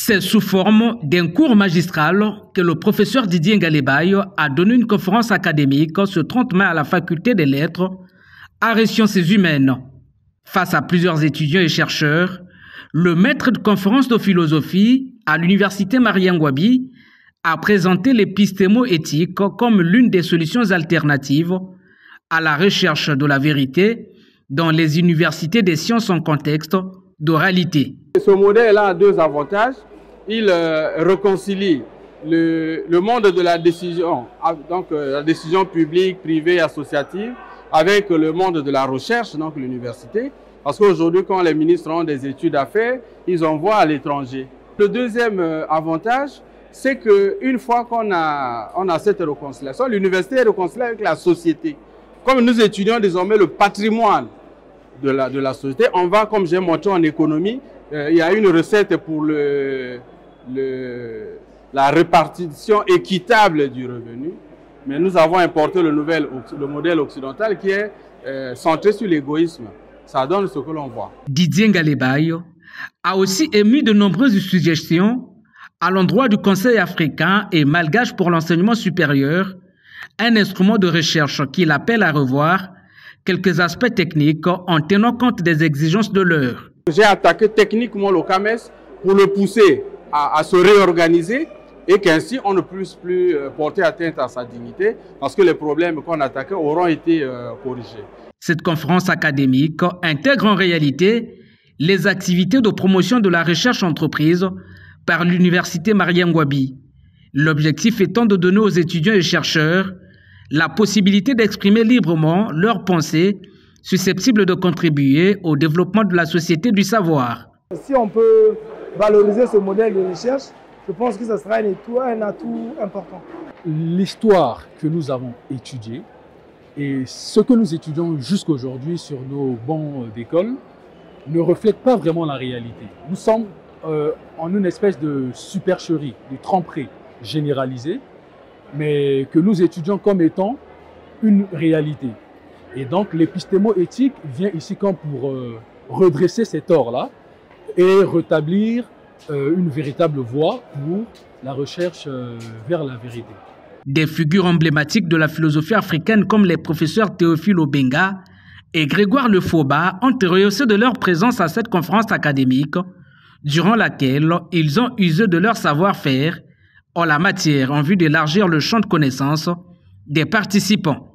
C'est sous forme d'un cours magistral que le professeur Didier Ngalebaye a donné une conférence académique ce 30 mai à la faculté des lettres, arts et sciences humaines. Face à plusieurs étudiants et chercheurs, le maître de conférence de philosophie à l'université Mariangwabi a présenté l'épistémo-éthique comme l'une des solutions alternatives à la recherche de la vérité dans les universités des sciences en contexte d'oralité. Ce modèle a deux avantages. Il réconcilie le monde de la décision, donc la décision publique, privée, associative, avec le monde de la recherche, donc l'université. Parce qu'aujourd'hui, quand les ministres ont des études à faire, ils envoient à l'étranger. Le deuxième avantage, c'est qu'une fois qu'on a cette réconciliation, l'université est réconciliée avec la société. Comme nous étudions désormais le patrimoine de la société, on va, comme j'ai montré en économie, il y a une recette pour la répartition équitable du revenu, mais nous avons importé le modèle occidental qui est centré sur l'égoïsme. Ça donne ce que l'on voit. Didier Ngalebaye a aussi émis de nombreuses suggestions à l'endroit du Conseil africain et malgache pour l'enseignement supérieur, un instrument de recherche qu'il appelle à revoir quelques aspects techniques en tenant compte des exigences de l'heure. J'ai attaqué techniquement le CAMES pour le pousser à se réorganiser et qu'ainsi on ne puisse plus porter atteinte à sa dignité parce que les problèmes qu'on attaquait auront été corrigés. Cette conférence académique intègre en réalité les activités de promotion de la recherche entreprise par l'université Mariangwabi. L'objectif étant de donner aux étudiants et chercheurs la possibilité d'exprimer librement leurs pensées susceptibles de contribuer au développement de la société du savoir. Si on peut valoriser ce modèle de recherche, je pense que ce sera un atout important. L'histoire que nous avons étudiée et ce que nous étudions jusqu'à aujourd'hui sur nos bancs d'école ne reflète pas vraiment la réalité. Nous sommes en une espèce de supercherie, de tromperie généralisée, mais que nous étudions comme étant une réalité. Et donc l'épistémo-éthique vient ici comme pour redresser ces torts-là et rétablir une véritable voie pour la recherche vers la vérité. Des figures emblématiques de la philosophie africaine comme les professeurs Théophile Obenga et Grégoire Lefoba ont rehaussé de leur présence à cette conférence académique, durant laquelle ils ont usé de leur savoir-faire en la matière en vue d'élargir le champ de connaissances des participants.